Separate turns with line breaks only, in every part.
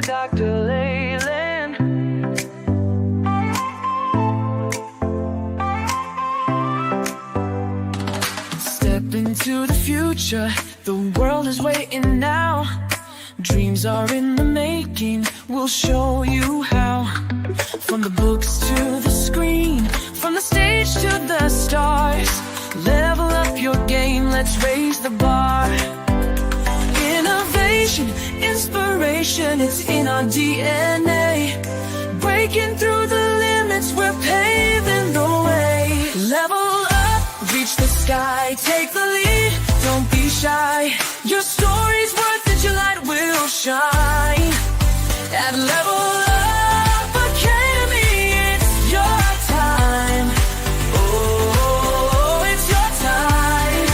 Dr. Leyland. Step into the future, the world is waiting now. Dreams are in the making, we'll show you how. From the books to the screen, from the stage to the stars. Level up your game, let's raise the bar. Innovation, inspiration, it's in our DNA. Breaking through the limits, we're paving the way. Level up, reach the sky, take the lead, don't be shy. Your story's worth it, your light will shine. At Level Up Academy, it's your time. Oh, it's your time.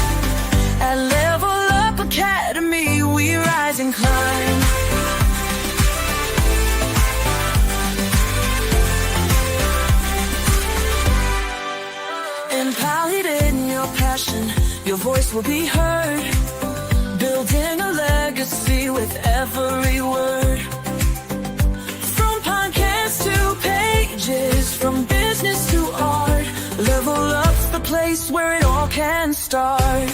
At Level Up Academy, we rise and climb. Empowered in your passion, your voice will be heard. Building a legacy with every word. From podcasts to pages, from business to art. Level Up's the place where it all can start.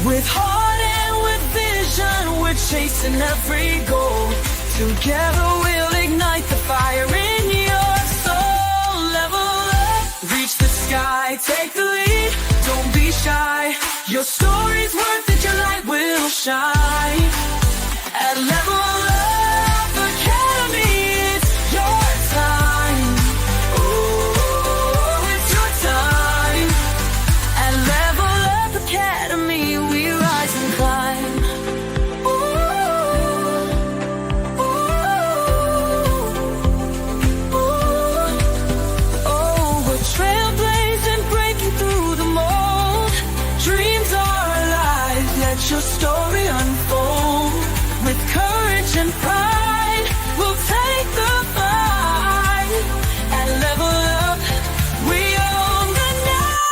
With heart and with vision, we're chasing every goal. Together we'll ignite the fire in your soul. Level up, reach the sky, take the lead, don't be shy. Your story's worth it, your light will shine. At Level Up Academy, it's your time. Oh, it's your time. At Level Up Academy, we rise and climb. Ooh, ooh, ooh. Oh, we're trailblazing, breaking through the mold. Dreams are alive, let your story unfold. With courage and pride, we'll take the fight. At Level Up, we own the night.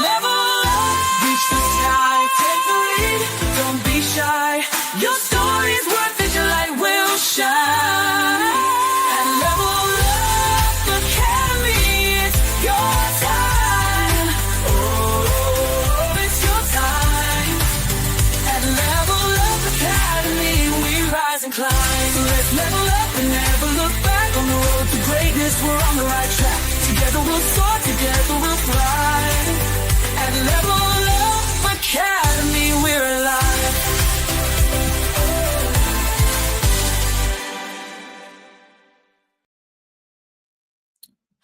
Level up, reach the sky, take the lead, don't be shy. Your story's worth it, your light will shine. At Level Up Academy, it's your time. Oh, it's your time. At Level Up Academy, we rise and climb. So let's level up and never look back. On the road to greatness, we're on the right track. Together we'll soar, together we'll fly. At Level Up Academy, we're alive.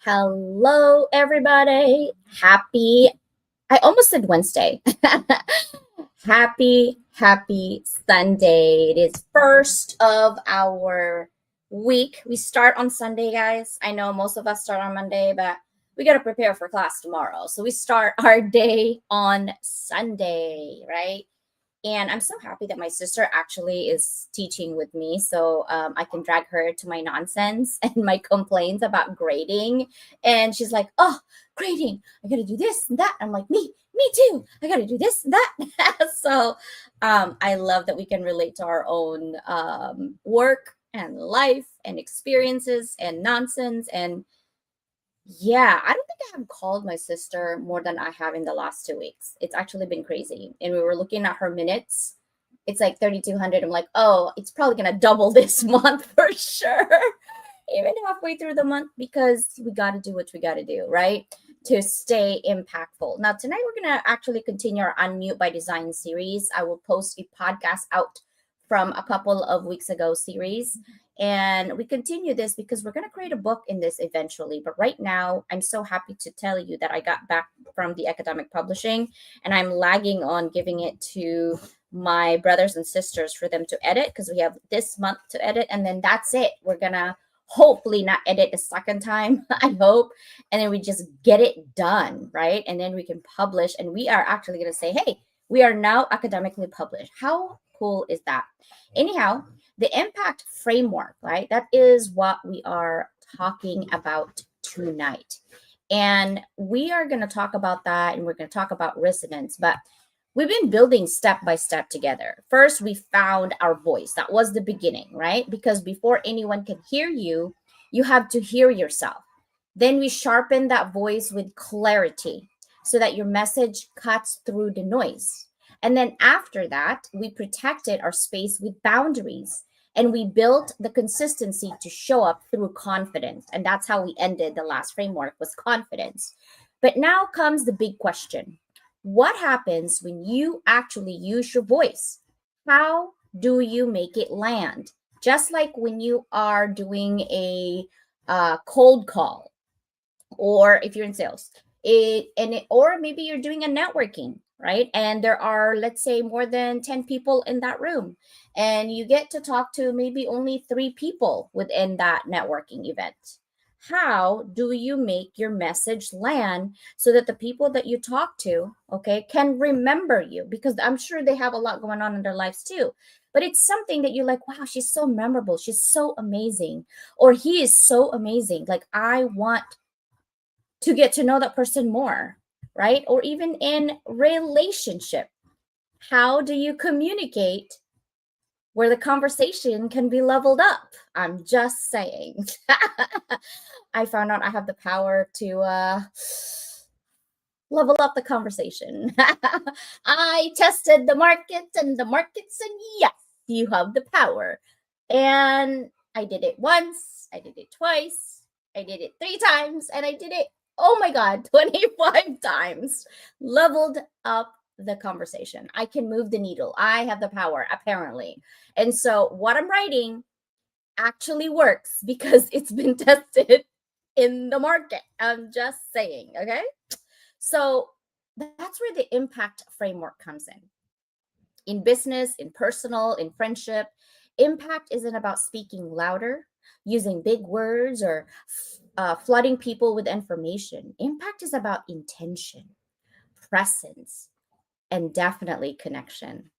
Hello, everybody. I almost said Wednesday. Happy Sunday. It is first of our week. We start on Sunday, guys. I know most of us start on Monday, but we got to prepare for class tomorrow. So we start our day on Sunday, right? And I'm so happy that my sister actually is teaching with me. So I can drag her to my nonsense and my complaints about grading. And she's like, oh, grading, I got to do this and that. I'm like, me too. I got to do this and that. So I love that we can relate to our own work and life and experiences and nonsense. And yeah, I don't think I have called my sister more than I have in the last 2 weeks. It's actually been crazy. And we were looking at her minutes. It's like 3,200. I'm like, oh, it's probably going to double this month for sure. Even halfway through the month, because we got to do what we got to do, right? To stay impactful. Now, tonight we're going to actually continue our Unmute by Design series. I will post a podcast out from a couple of weeks ago series. And we continue this because we're going to create a book in this eventually. But right now, I'm so happy to tell you that I got back from the academic publishing and I'm lagging on giving it to my brothers and sisters for them to edit, because we have this month to edit. And then that's it. We're going to hopefully not edit a second time, I hope. And then we just get it done, right? And then we can publish. And we are actually going to say, hey, we are now academically published. How cool is that? Anyhow, the impact framework, right? That is what we are talking about tonight. And we are going to talk about that, and we're going to talk about resonance. But we've been building step by step together. First, we found our voice. That was the beginning, right? Because before anyone can hear you, you have to hear yourself. Then we sharpen that voice with clarity so that your message cuts through the noise. And then after that, we protected our space with boundaries and we built the consistency to show up through confidence. And that's how we ended the last framework, was confidence. But now comes the big question. What happens when you actually use your voice? How do you make it land? Just like when you are doing a cold call, or if you're in sales, or maybe you're doing a networking, right? And there are, let's say, more than 10 people in that room, and you get to talk to maybe only 3 people within that networking event. How do you make your message land so that the people that you talk to, okay, can remember you? Because I'm sure they have a lot going on in their lives too. But it's something that you're like, wow, she's so memorable. She's so amazing. Or he is so amazing. Like, I want to get to know that person more, right? Or even in relationship, how do you communicate where the conversation can be leveled up? I'm just saying. I found out I have the power to level up the conversation. I tested the market, and the market said, yes, you have the power. And I did it once, I did it twice, I did it 3 times, and I did it, oh my God, 25 times. Leveled up the conversation. I can move the needle. I have the power, apparently. And so what I'm writing actually works because it's been tested in the market. I'm just saying, okay? So that's where the impact framework comes in business, in personal, in friendship. Impact isn't about speaking louder, using big words, or flooding people with information. Impact is about intention, presence, and definitely connection.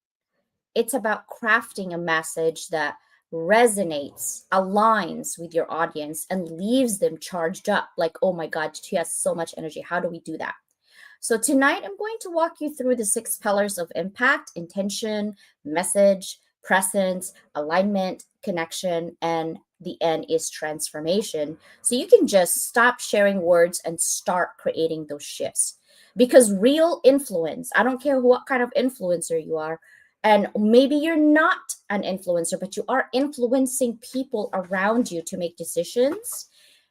It's about crafting a message that resonates, aligns with your audience, and leaves them charged up. Like, oh my God, she has so much energy. How do we do that? So tonight, I'm going to walk you through the 6 pillars of impact: intention, message, presence, alignment, connection, and the end is transformation. So you can just stop sharing words and start creating those shifts. Because real influence, I don't care what kind of influencer you are, and maybe you're not an influencer, but you are influencing people around you to make decisions.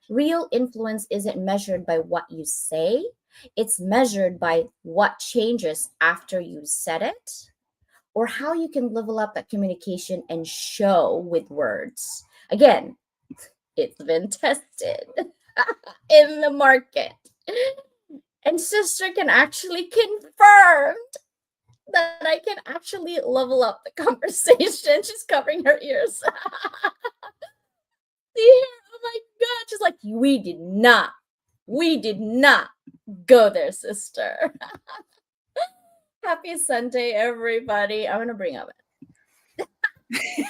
Real influence isn't measured by what you say, it's measured by what changes after you said it, or how you can level up that communication and show with words. Again, it's been tested in the market. And sister can actually confirm that I can actually level up the conversation. She's covering her ears. See here? Oh my God. She's like, we did not go there, sister. Happy Sunday, everybody. I'm going to bring up it.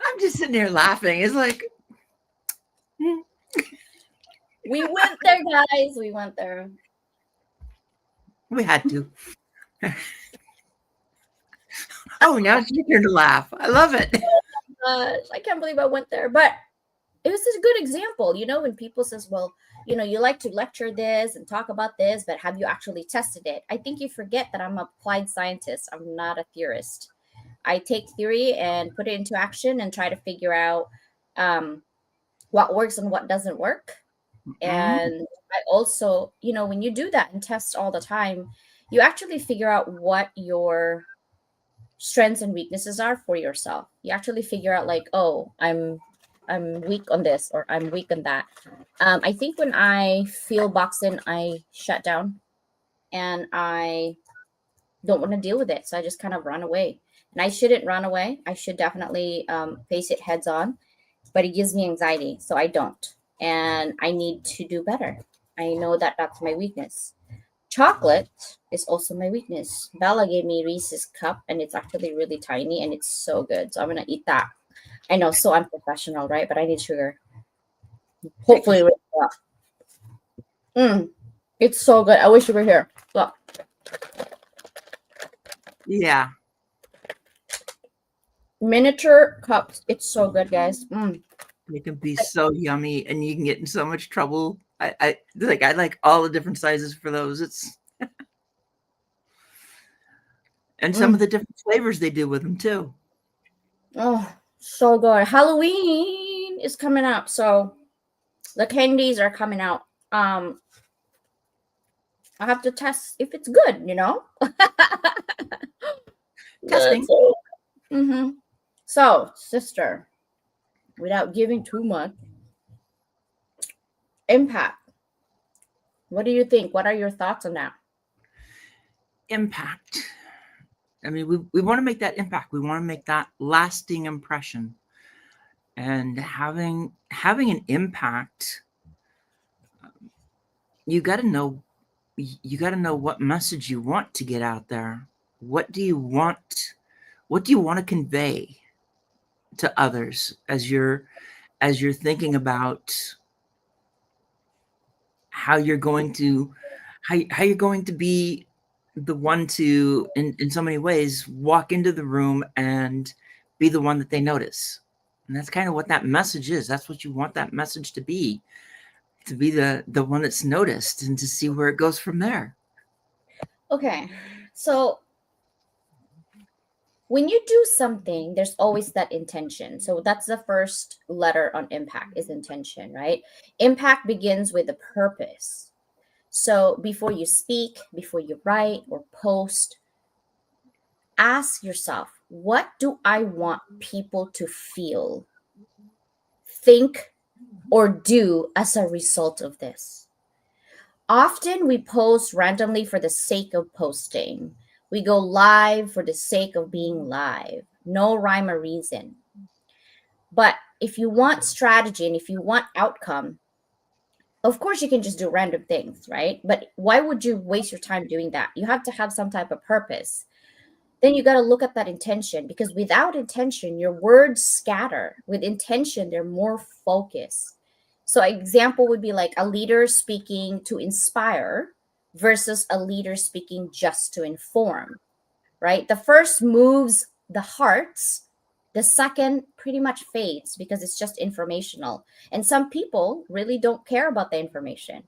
I'm just sitting there laughing. It's like,
we went there, guys. We went there.
we had to. Oh, now it's your turn to laugh. I love it.
I can't believe I went there. But it was just a good example, when people says, well, you like to lecture this and talk about this, but have you actually tested it? I think you forget that I'm an applied scientist. I'm not a theorist. I take theory and put it into action and try to figure out what works and what doesn't work. And I also, when you do that and test all the time, you actually figure out what your strengths and weaknesses are for yourself. You actually figure out like, oh, I'm weak on this, or I'm weak on that. I think when I feel boxed in, I shut down and I don't want to deal with it. So I just kind of run away. And I shouldn't run away. I should definitely face it heads on, but it gives me anxiety. So I don't. And I need to do better. I know that that's my weakness. Chocolate is also my weakness. Bella gave me Reese's cup, and it's actually really tiny, and it's so good. So I'm going to eat that. I know, so unprofessional, right? But I need sugar. Hopefully. It's so good. I wish you were here. Look,
Yeah.
miniature cups. It's so good, guys.
They can be so yummy and you can get in so much trouble. I like all the different sizes for those. It's and some of the different flavors they do with them too.
Oh, so good. Halloween is coming up, so the candies are coming out. I have to test if it's good, you know?
Testing.
Mm-hmm. So, sister, without giving too much, impact. What do you think? What are your thoughts on that?
Impact. I mean, we want to make that impact. We want to make that lasting impression. And having an impact, you got to know what message you want to get out there. What do you want to convey to others as you're thinking about how you're going to be the one to in so many ways walk into the room and be the one that they notice. And that's kind of what that message is. That's what you want that message to be the one that's noticed, and to see where it goes from there.
Okay. So when you do something, there's always that intention. So that's the first letter on impact is intention, right? Impact begins with a purpose. So before you speak, before you write or post, ask yourself, what do I want people to feel, think, or do as a result of this? Often we post randomly for the sake of posting. We go live for the sake of being live. No rhyme or reason. But if you want strategy and if you want outcome, of course you can just do random things, right? But why would you waste your time doing that? You have to have some type of purpose. Then you got to look at that intention, because without intention, your words scatter. With intention, they're more focused. So an example would be like a leader speaking to inspire versus a leader speaking just to inform, right? The first moves the hearts, the second pretty much fades because it's just informational. And some people really don't care about the information,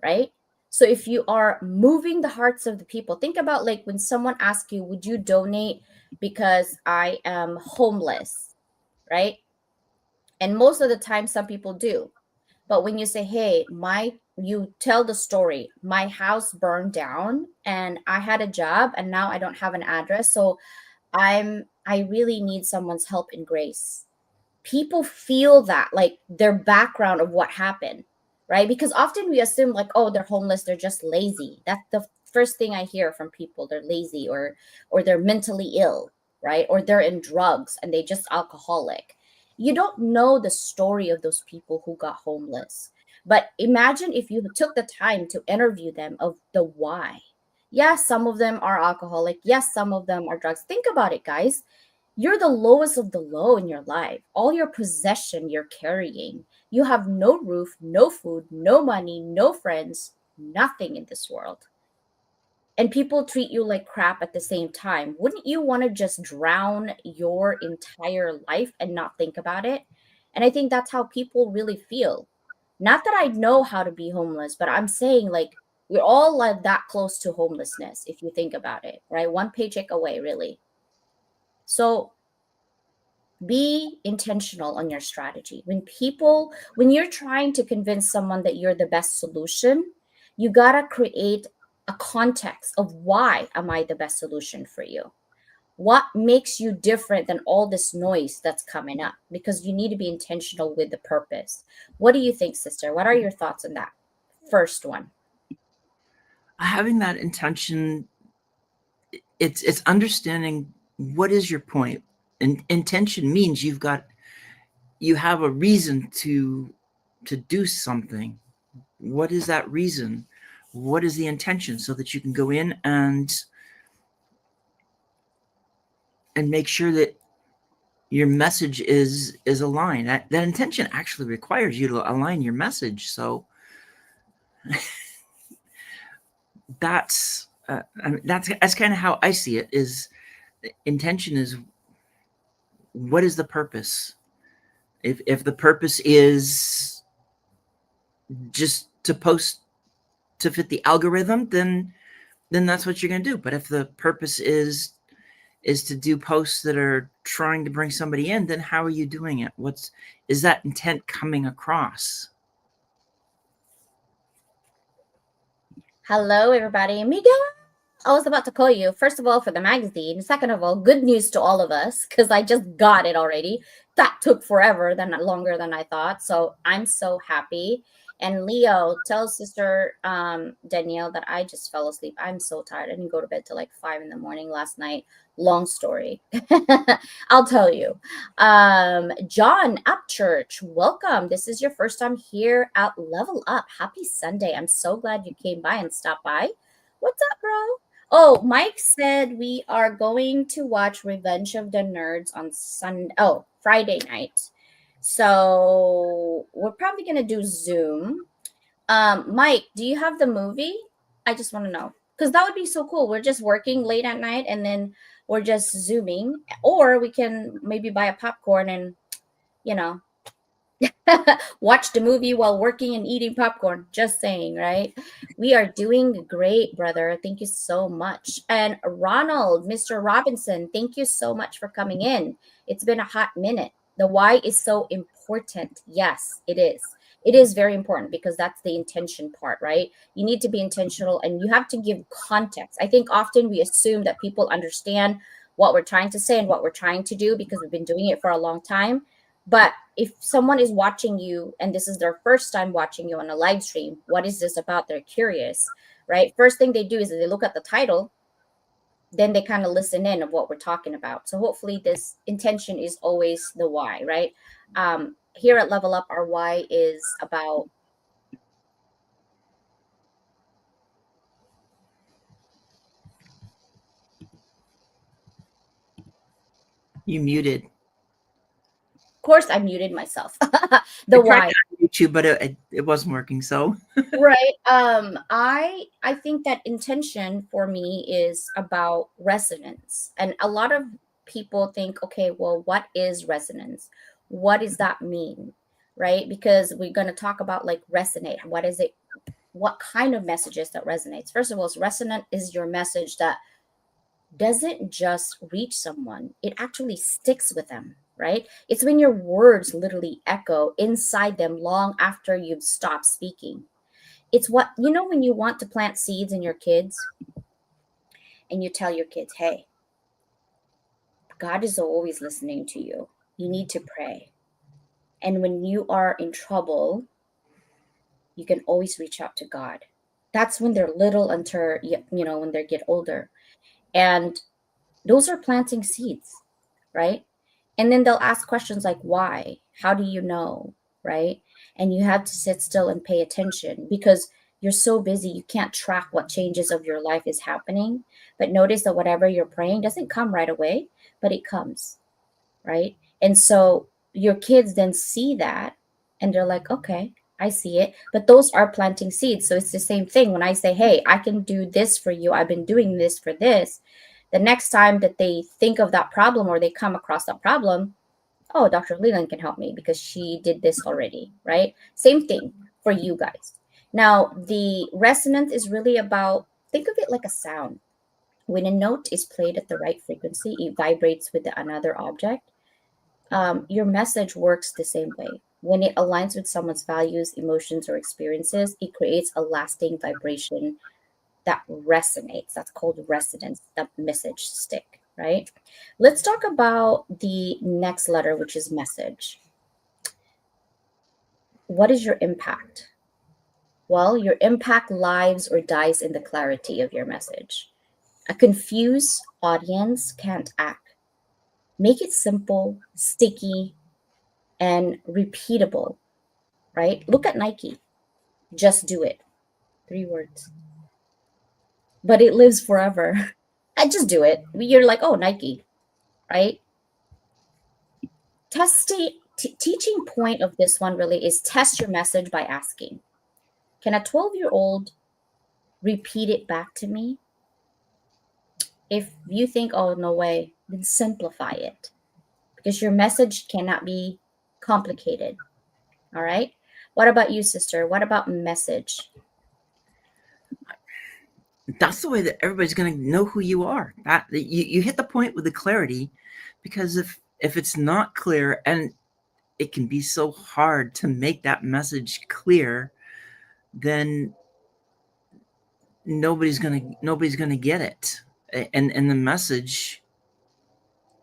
right? So if you are moving the hearts of the people, think about like when someone asks you, would you donate because I am homeless, right? And most of the time, some people do. But when you say, hey, you tell the story, my house burned down and I had a job and now I don't have an address. So I really need someone's help and grace. People feel that, like their background of what happened, right? Because often we assume like, oh, they're homeless, they're just lazy. That's the first thing I hear from people. They're lazy or they're mentally ill, right? Or they're in drugs and they just alcoholic. You don't know the story of those people who got homeless. But imagine if you took the time to interview them of the why. Yes, some of them are alcoholic. Yes, some of them are drugs. Think about it, guys. You're the lowest of the low in your life. All your possession you're carrying. You have no roof, no food, no money, no friends, nothing in this world. And people treat you like crap at the same time. Wouldn't you want to just drown your entire life and not think about it? And I think that's how people really feel. Not that I know how to be homeless, but I'm saying like we're all like that close to homelessness if you think about it, right? One paycheck away, really. So be intentional on your strategy. When you're trying to convince someone that you're the best solution, you got to create a context of why am I the best solution for you? What makes you different than all this noise that's coming up? Because you need to be intentional with the purpose. What do you think, sister? What are your thoughts on that first one?
Having that intention, it's understanding what is your point. And intention means you have a reason to do something. What is that reason? What is the intention, so that you can go in and make sure that your message is aligned. That intention actually requires you to align your message. So that's I mean, that's kind of how I see it. Is intention is what is the purpose? If the purpose is just to post to fit the algorithm, then that's what you're going to do. But if the purpose is to do posts that are trying to bring somebody in, then how are you doing it? Is that intent coming across?
Hello, everybody. Miguel, I was about to call you, first of all, for the magazine. Second of all, good news to all of us, because I just got it already. That took forever, longer than I thought. So I'm so happy. And Leo, tell sister Danielle that I just fell asleep. I'm so tired. I didn't go to bed till like 5 in the morning last night. Long story. I'll tell you. John Upchurch, welcome. This is your first time here at Level Up. Happy Sunday. I'm so glad you came by and stopped by. What's up, bro? Oh, Mike said we are going to watch Revenge of the Nerds on Friday night. So we're probably going to do Zoom. Mike, do you have the movie? I just want to know. Because that would be so cool. We're just working late at night and then we're just Zooming. Or we can maybe buy a popcorn and, watch the movie while working and eating popcorn. Just saying, right? We are doing great, brother. Thank you so much. And Ronald, Mr. Robinson, thank you so much for coming in. It's been a hot minute. The why is so important. Yes, it is. It is very important because that's the intention part, right? You need to be intentional and you have to give context. I think often we assume that people understand what we're trying to say and what we're trying to do because we've been doing it for a long time. But if someone is watching you and this is their first time watching you on a live stream, what is this about? They're curious, right? First thing they do is they look at the title, then they kind of listen in of what we're talking about. So hopefully this intention is always the why, right? Here at Level Up, our why is about
You muted.
Of course, I muted myself. The why.
YouTube, but it wasn't working. So
right. I think that intention for me is about resonance, and a lot of people think, okay, well, what is resonance? What does that mean? Right? Because we're going to talk about like resonate. What is it? What kind of messages that resonates? First of all, resonant is your message that doesn't just reach someone, it actually sticks with them, right? It's when your words literally echo inside them long after you've stopped speaking. It's what, when you want to plant seeds in your kids and you tell your kids, hey, God is always listening to you. You need to pray. And when you are in trouble, you can always reach out to God. That's when they're little until, when they get older. And those are planting seeds, right? And then they'll ask questions like, why? How do you know? Right? And you have to sit still and pay attention because you're so busy, you can't track what changes of your life is happening. But notice that whatever you're praying doesn't come right away, but it comes, right? And so your kids then see that and they're like, okay, I see it. But those are planting seeds. So it's the same thing. When I say, hey, I can do this for you, I've been doing this for this. The next time that they think of that problem or they come across that problem, oh, Dr. Leland can help me because she did this already, right? Same thing for you guys. Now, the resonance is really about, think of it like a sound. When a note is played at the right frequency, it vibrates with another object. Your message works the same way. When it aligns with someone's values, emotions, or experiences, it creates a lasting vibration that resonates. That's called resonance, that message stick, right? Let's talk about the next letter, which is message. What is your impact? Well, your impact lives or dies in the clarity of your message. A confused audience can't act. Make it simple, sticky, and repeatable, right? Look at Nike. Just do it. 3 words. But it lives forever. I just do it. You're like, oh, Nike, right? Teaching point of this one really is test your message by asking, can a 12-year-old repeat it back to me. If you think, oh, no way, then simplify it, because your message cannot be complicated. All right. What about you, sister? What about message?
That's the way that everybody's going to know who you are. That you hit the point with the clarity, because if it's not clear, and it can be so hard to make that message clear, then nobody's gonna get it. And the message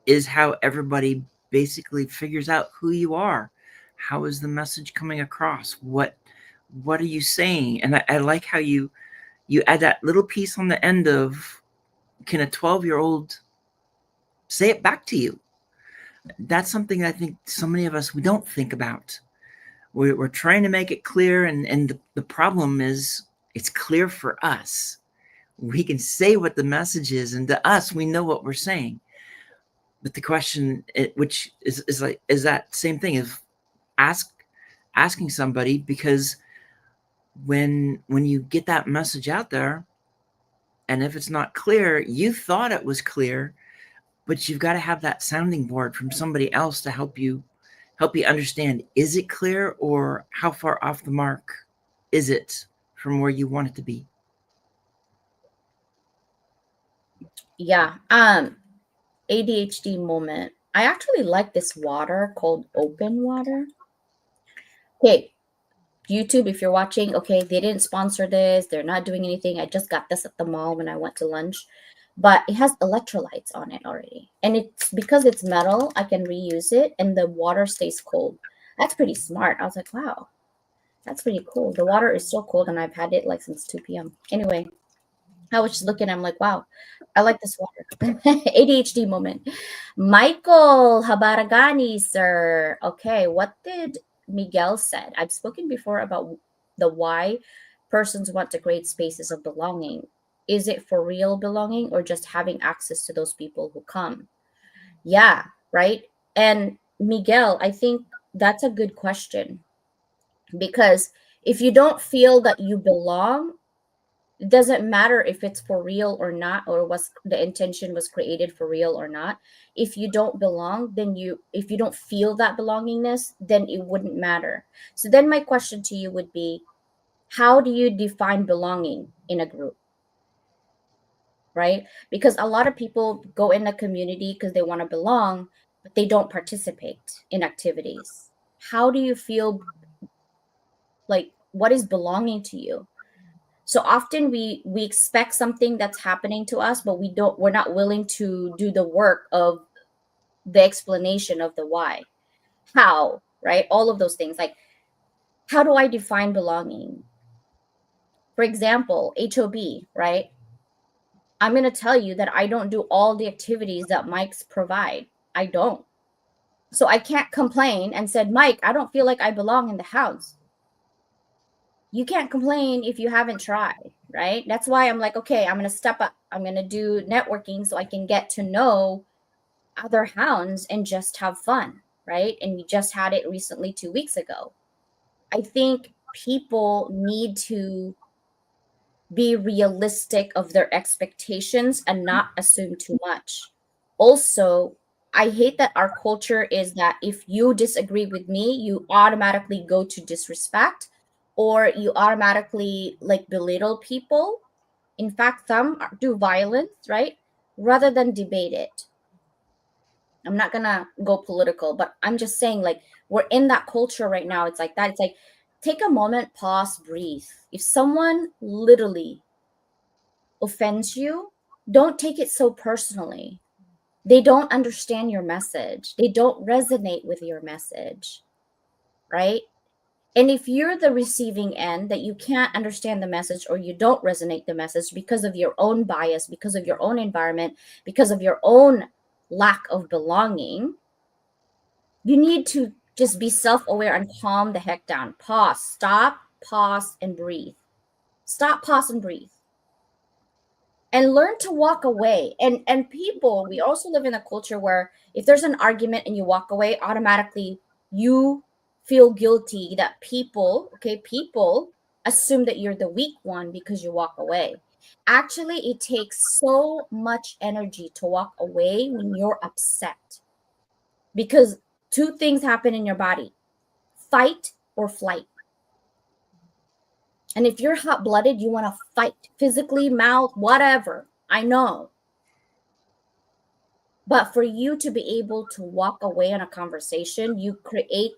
is how everybody basically figures out who you are. How is the message coming across? What are you saying? And I like how you add that little piece on the end of, can a 12-year-old say it back to you? That's something I think so many of us, we don't think about. We're trying to make it clear, and the problem is, it's clear for us. We can say what the message is, and to us, we know what we're saying. But the question, which is that same thing of asking somebody, because when you get that message out there, and if it's not clear, you thought it was clear, but you've got to have that sounding board from somebody else to help you understand, is it clear, or how far off the mark is it from where you want it to be?
Yeah. ADHD moment. I actually like this water called Open Water. Okay, YouTube, if you're watching, okay, they didn't sponsor this. They're not doing anything. I just got this at the mall when I went to lunch. But it has electrolytes on it already. And it's because it's metal, I can reuse it, and the water stays cold. That's pretty smart. I was like, wow, that's pretty cool. The water is so cold, and I've had it like since 2 p.m. Anyway, I was just looking, I'm like, wow, I like this water. ADHD moment. Michael Habaragani, sir. Okay, what did Miguel said? I've spoken before about the why persons want to create spaces of belonging. Is it for real belonging, or just having access to those people who come? Yeah, right. And Miguel, I think that's a good question, because if you don't feel that you belong, it doesn't matter if it's for real or not, or was the intention was created for real or not. If you don't belong, then if you don't feel that belongingness, then it wouldn't matter. So then my question to you would be, how do you define belonging in a group? Right? Because a lot of people go in a community because they want to belong, but they don't participate in activities. How do you feel? Like, what is belonging to you? So often we expect something that's happening to us, but we're not willing to do the work of the explanation of the why. How, right? All of those things. Like, how do I define belonging? For example, HOB, right? I'm going to tell you that I don't do all the activities that Mike's provide. I don't. So I can't complain and said, Mike, I don't feel like I belong in the house. You can't complain if you haven't tried, right? That's why I'm like, okay, I'm going to step up. I'm going to do networking so I can get to know other hounds and just have fun, right? And we just had it recently 2 weeks ago. I think people need to be realistic of their expectations and not assume too much. Also, I hate that our culture is that if you disagree with me, you automatically go to disrespect, or you automatically like belittle people. In fact, some do violence, right? Rather than debate it. I'm not gonna go political, but I'm just saying, like, we're in that culture right now. It's like that. It's like, take a moment, pause, breathe. If someone literally offends you, don't take it so personally. They don't understand your message. They don't resonate with your message, right? And if you're the receiving end, that you can't understand the message, or you don't resonate the message because of your own bias, because of your own environment, because of your own lack of belonging, you need to just be self-aware and calm the heck down. Pause, stop, pause, and breathe. Stop, pause, and breathe. And learn to walk away. And people, we also live in a culture where if there's an argument and you walk away, automatically you feel guilty that people assume that you're the weak one because you walk away. Actually, it takes so much energy to walk away when you're upset, because two things happen in your body: fight or flight. And if you're hot blooded, you want to fight physically, mouth, whatever. I know. But for you to be able to walk away on a conversation, you create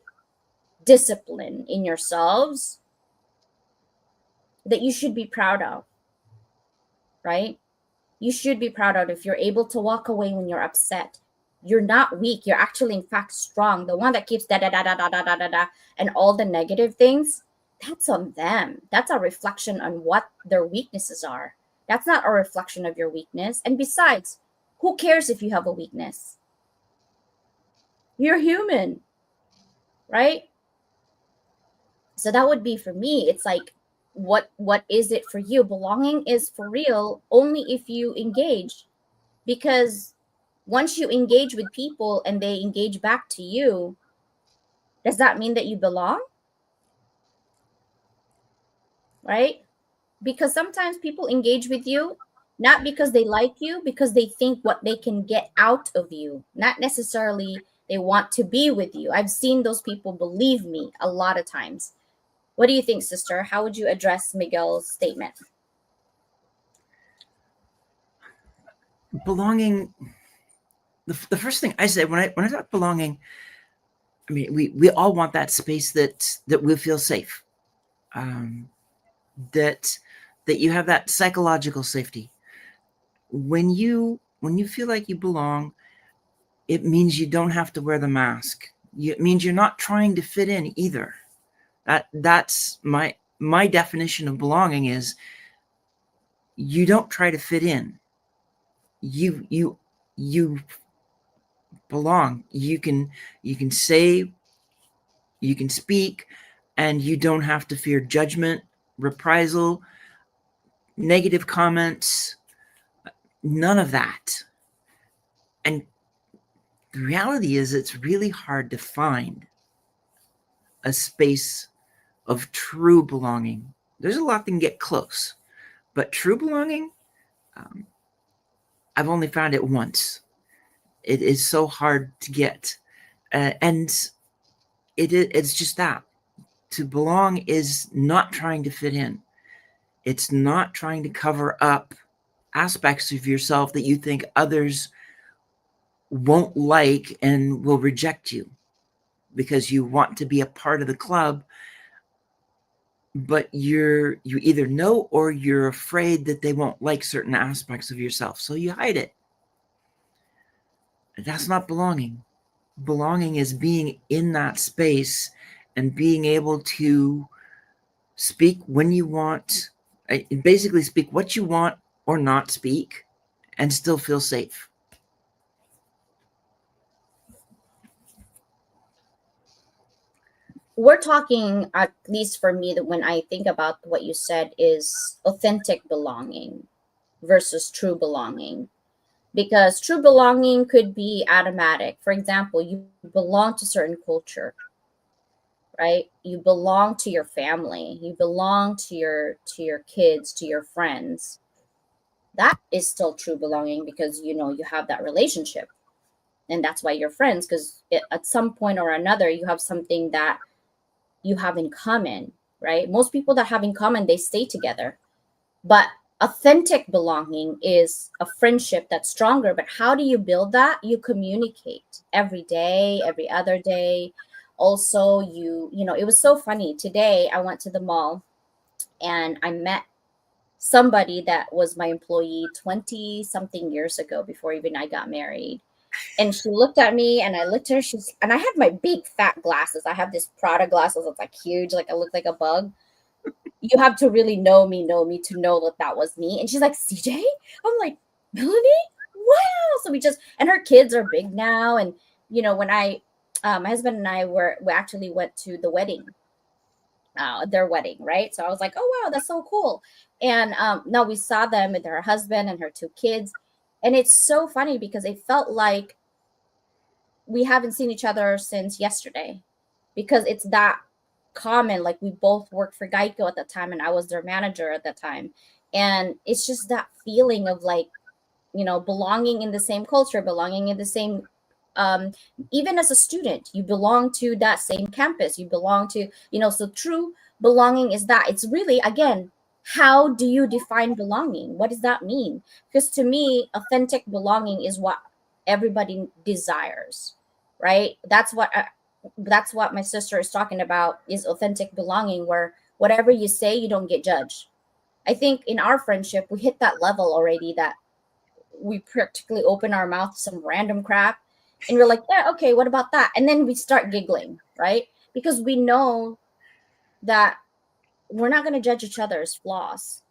discipline in yourselves that you should be proud of, right? You should be proud of if you're able to walk away when you're upset. You're not weak. You're actually, in fact, strong. The one that keeps da da da da da da da da da and all the negative things, that's on them. That's a reflection on what their weaknesses are. That's not a reflection of your weakness. And besides, who cares if you have a weakness? You're human, right? So that would be for me. It's like, what is it for you? Belonging is for real only if you engage, because once you engage with people and they engage back to you, does that mean that you belong? Right? Because sometimes people engage with you not because they like you, because they think what they can get out of you, not necessarily they want to be with you. I've seen those people, believe me, a lot of times. What do you think, sister? How would you address Miguel's statement?
Belonging, the first thing I say when I talk belonging, I mean, we all want that space that we feel safe, that you have that psychological safety. When you feel like you belong, it means you don't have to wear the mask. It means you're not trying to fit in either. That's my definition of belonging is you don't try to fit in. You belong. You can say, you can speak, and you don't have to fear judgment, reprisal, negative comments, none of that. And the reality is it's really hard to find a space of true belonging. There's a lot that can get close, but true belonging, I've only found it once. It is so hard to get, and it's just that. To belong is not trying to fit in. It's not trying to cover up aspects of yourself that you think others won't like and will reject you because you want to be a part of the club, but you either know or you're afraid that they won't like certain aspects of yourself, so you hide it. That's not belonging. Belonging is being in that space and being able to speak when you want, basically speak what you want or not speak, and still feel safe.
We're talking, at least for me, that when I think about what you said, is authentic belonging versus true belonging. Because true belonging could be automatic. For example, you belong to certain culture, right? You belong to your family, you belong to your kids, to your friends. That is still true belonging, because you have that relationship, and that's why you're friends, because at some point or another you have something that you have in common, right? Most people that have in common, they stay together. But authentic belonging is a friendship that's stronger. But how do you build that? You communicate every day, every other day. Also, it was so funny. Today I went to the mall and I met somebody that was my employee 20 something years ago, before even I got married. And she looked at me and I looked at her. And I have my big fat glasses. I have this Prada glasses that's like huge, like I look like a bug. You have to really know me to know that was me. And she's like, CJ? I'm like, Melanie? Wow. So and her kids are big now. And, when my husband and I we actually went to the wedding, their wedding, right? So I was like, oh, wow, that's so cool. And no, we saw them with her husband and her two kids. And it's so funny because it felt like we haven't seen each other since yesterday, because it's that common. Like, we both worked for Geico at the time, and I was their manager at that time. And it's just that feeling of like, belonging in the same culture, belonging in the same, um, even as a student, you belong to that same campus, you belong to, so true belonging is that. It's really, again, how do you define belonging? What does that mean? Because to me, authentic belonging is what everybody desires, right? That's what my sister is talking about, is authentic belonging, where whatever you say, you don't get judged. I think in our friendship, we hit that level already, that we practically open our mouth to some random crap, and we're like, yeah, okay, what about that? And then we start giggling, right? Because we know that we're not going to judge each other's flaws,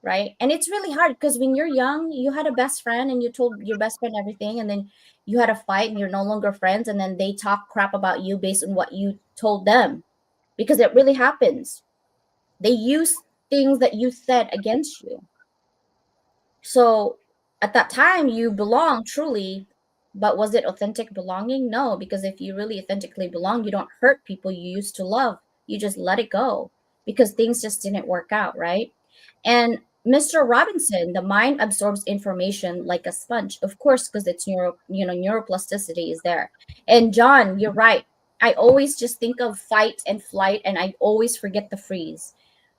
right? And it's really hard, because when you're young, you had a best friend and you told your best friend everything, and then you had a fight and you're no longer friends, and then they talk crap about you based on what you told them, because it really happens. They use things that you said against you. So at that time, you belong truly, but was it authentic belonging? No, because if you really authentically belong, you don't hurt people you used to love. You just let it go, because things just didn't work out, right? And Mr. Robinson, the mind absorbs information like a sponge, of course, because it's neuroplasticity is there. And John, you're right. I always just think of fight and flight, and I always forget the freeze.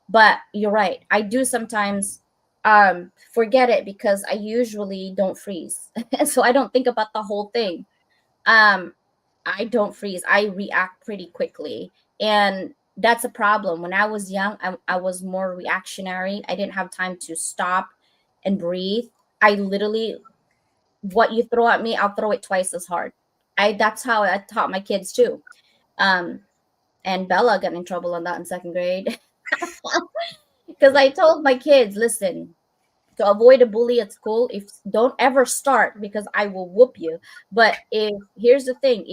But you're right. I do sometimes forget it, because I usually don't freeze. So I don't think about the whole thing. Um I don't freeze. I react pretty quickly. And that's a problem. When I was young, I was more reactionary. I didn't have time to stop and breathe. I literally, what you throw at me, I'll throw it twice as hard. That's how I taught my kids too. Um and Bella got in trouble on that in second grade. Because I told my kids, listen, to avoid a bully at school, if don't ever start, because I will whoop you. But if here's the thing,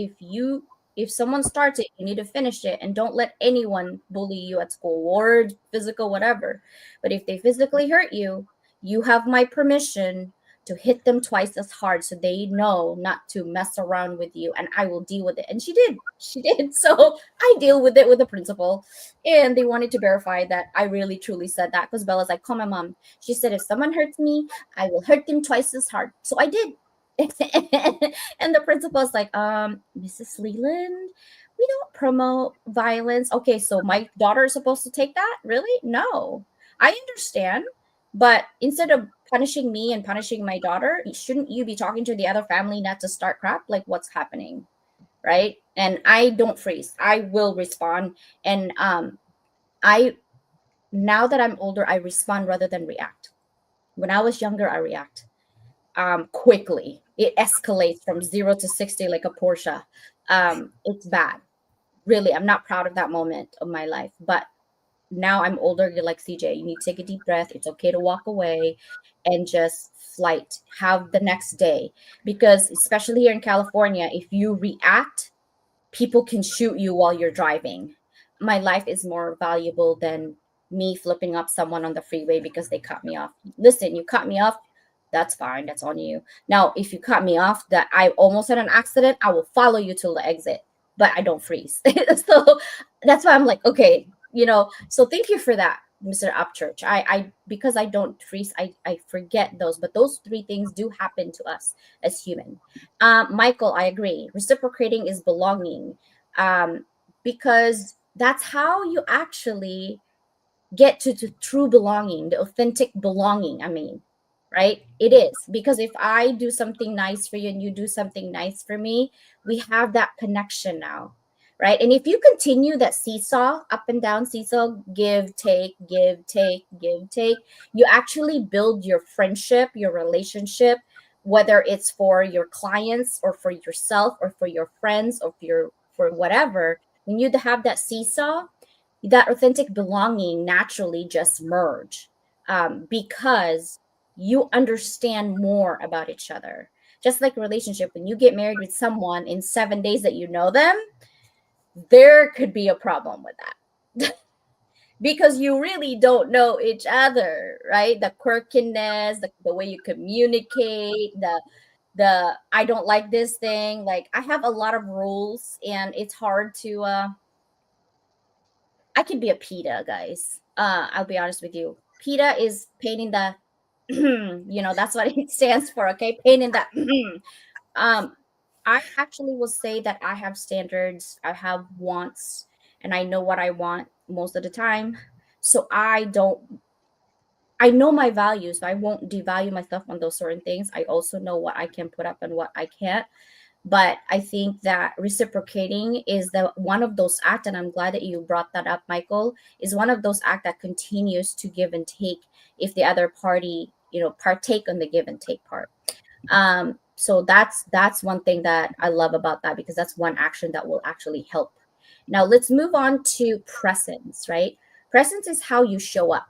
if someone starts it, you need to finish it, and don't let anyone bully you at school, word, physical, whatever. But if they physically hurt you, you have my permission to hit them twice as hard, so they know not to mess around with you, and I will deal with it. And she did. So I deal with it with the principal, and they wanted to verify that I really truly said that, because Bella's like, call my mom. She said, if someone hurts me, I will hurt them twice as hard. So I did. And the principal's like, Mrs. Leland, we don't promote violence. Okay, so my daughter is supposed to take that? Really? No. I understand. But instead of punishing me and punishing my daughter, shouldn't you be talking to the other family not to start crap? Like, what's happening? Right? And I don't freeze. I will respond. And I now that I'm older, I respond rather than react. When I was younger, I react quickly. It escalates from 0 to 60 like a Porsche. It's bad. Really, I'm not proud of that moment of my life. But now I'm older, you're like, CJ, you need to take a deep breath. It's okay to walk away and just flight. Have the next day. Because especially here in California, if you react, people can shoot you while you're driving. My life is more valuable than me flipping up someone on the freeway because they cut me off. Listen, you cut me off, that's fine. That's on you. Now, if you cut me off that I almost had an accident, I will follow you till the exit, but I don't freeze. So that's why I'm like, okay, so thank you for that, Mr. Upchurch. I because I don't freeze, I forget those, but those three things do happen to us as human. Michael, I agree. Reciprocating is belonging, because that's how you actually get to true belonging, the authentic belonging. I mean, right? It is, because if I do something nice for you and you do something nice for me, we have that connection now, right? And if you continue that seesaw, up and down seesaw, give, take, give, take, give, take, you actually build your friendship, your relationship, whether it's for your clients or for yourself or for your friends or for whatever. When you have that seesaw, that authentic belonging naturally just merge, because you understand more about each other. Just like a relationship, when you get married with someone in 7 days that you know them, there could be a problem with that. Because you really don't know each other, right? The quirkiness, the way you communicate, the I don't like this thing. Like, I have a lot of rules, and it's hard to I could be a PETA, guys. I'll be honest with you. PETA is pain in the, that's what it stands for. Okay, pain in the. um, I actually will say that I have standards, I have wants, and I know what I want most of the time. So I know my values. So I won't devalue myself on those certain things. I also know what I can put up and what I can't. But I think that reciprocating is the one of those acts, and I'm glad that you brought that up, Michael, is one of those acts that continues to give and take if the other party, partake on the give and take part. So that's one thing that I love about that, because that's one action that will actually help. Now let's move on to presence, right? Presence is how you show up.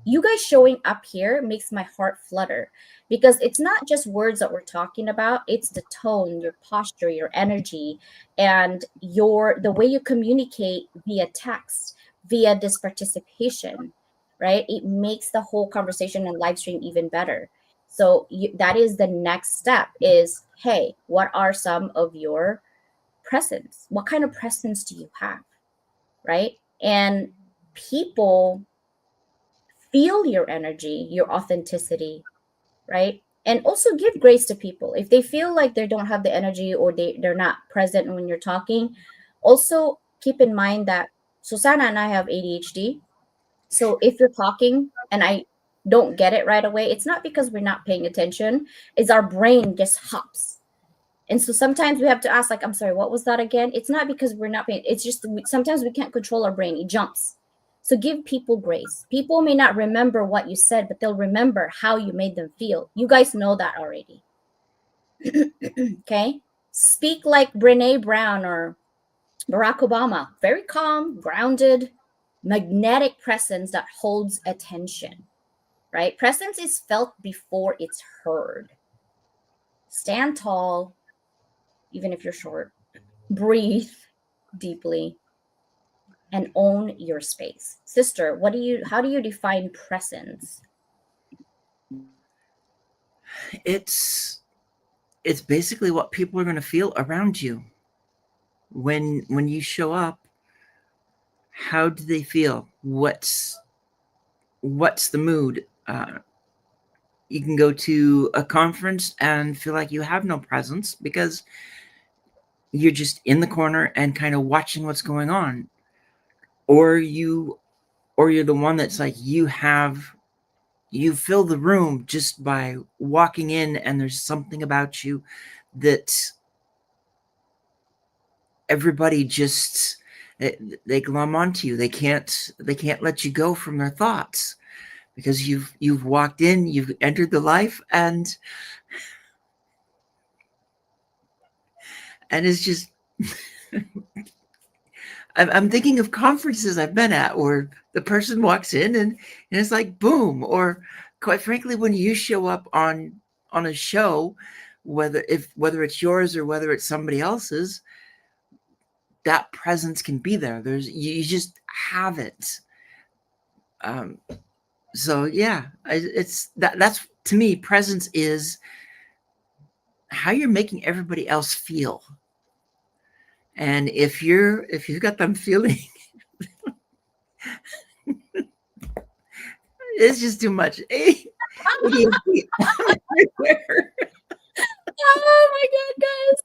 You guys showing up here makes my heart flutter, because it's not just words that we're talking about, it's the tone, your posture, your energy, and the way you communicate via text, via this participation, right? It makes the whole conversation and live stream even better. So that is the next step is, hey, what are some of your presence? What kind of presence do you have, right? And people feel your energy, your authenticity, right? And also give grace to people. If they feel like they don't have the energy, or they're not present when you're talking, also keep in mind that Susanna and I have ADHD. So if you're talking and I don't get it right away, it's not because we're not paying attention, it's our brain just hops. And so sometimes we have to ask, like, I'm sorry, what was that again? It's not because we're not paying, it's just sometimes we can't control our brain, it jumps. So give people grace. People may not remember what you said, but they'll remember how you made them feel. You guys know that already. Okay? Speak like Brene Brown or Barack Obama. Very calm, grounded, magnetic presence that holds attention, right? Presence is felt before it's heard. Stand tall, even if you're short. Breathe deeply and own your space. Sister, how do you define presence?
It's basically what people are going to feel around you when you show up. How do they feel? What's the mood? You can go to a conference and feel like you have no presence because you're just in the corner and kind of watching what's going on, or you're the one that's like, you fill the room just by walking in, and there's something about you that everybody just, they glom onto you. They can't let you go from their thoughts, because you've walked in, you've entered the life, and it's just I'm thinking of conferences I've been at where the person walks in and it's like boom. Or quite frankly, when you show up on a show, whether it's yours or whether it's somebody else's, that presence can be there. You just have it. So yeah, it's that's to me, presence is how you're making everybody else feel. And if you've got them feeling it's just too much.
Oh my god, guys.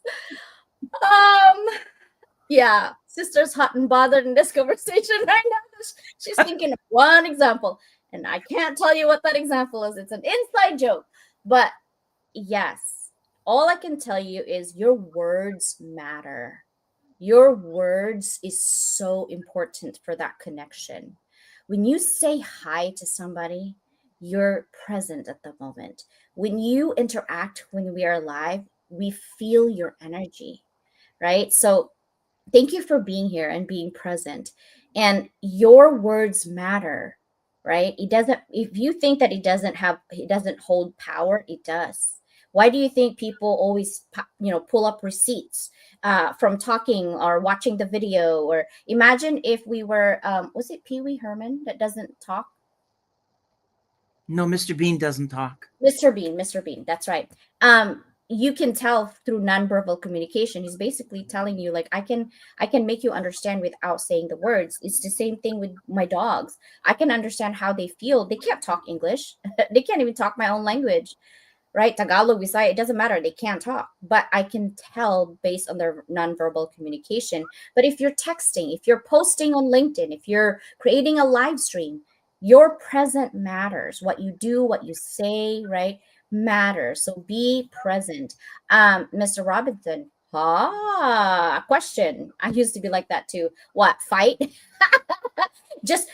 Yeah, sister's hot and bothered in this conversation right now. She's thinking of one example, and I can't tell you what that example is. It's an inside joke. But yes, all I can tell you is your words matter. Your words is so important for that connection. When you say hi to somebody, you're present at the moment. When you interact, when we are live, we feel your energy, right? So thank you for being here and being present. And your words matter, right? It doesn't, if you think that it doesn't hold power, it does. Why do you think people always, pull up receipts from talking or watching the video? Or imagine if we were, was it Pee Wee Herman that doesn't talk?
No, Mr. Bean doesn't talk.
Mr. Bean, that's right. you can tell through nonverbal communication. He's basically telling you, like, I can make you understand without saying the words. It's the same thing with my dogs. I can understand how they feel. They can't talk English. They can't even talk my own language, right? Tagalog, Visaya, it doesn't matter. They can't talk, but I can tell based on their nonverbal communication. But if you're texting, if you're posting on LinkedIn, if you're creating a live stream, your present matters. What you do, what you say, right, matters. So be present. Mr. Robinson, question. I used to be like that too. What, fight? Just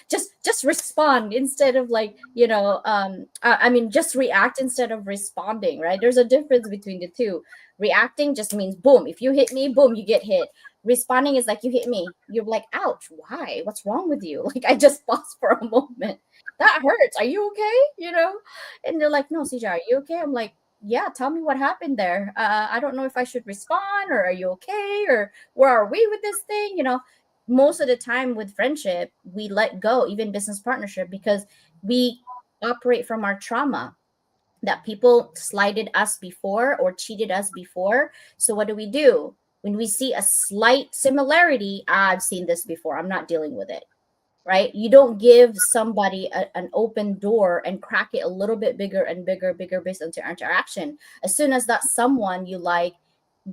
respond instead of, like, I mean, just react instead of responding, right? There's a difference between the two. Reacting just means boom, if you hit me, boom, you get hit. Responding is like, you hit me, you're like, ouch, why, what's wrong with you? Like, I just paused for a moment, that hurts, are you okay, and they're like, no, CJ, are you okay? I'm like, yeah, tell me what happened there. I don't know if I should respond, or are you okay, or where are we with this thing, most of the time with friendship, we let go, even business partnership, because we operate from our trauma that people slighted us before or cheated us before. So what do? When we see a slight similarity, I've seen this before, I'm not dealing with it, right? You don't give somebody an open door and crack it a little bit bigger and bigger, based on their interaction. As soon as that someone you like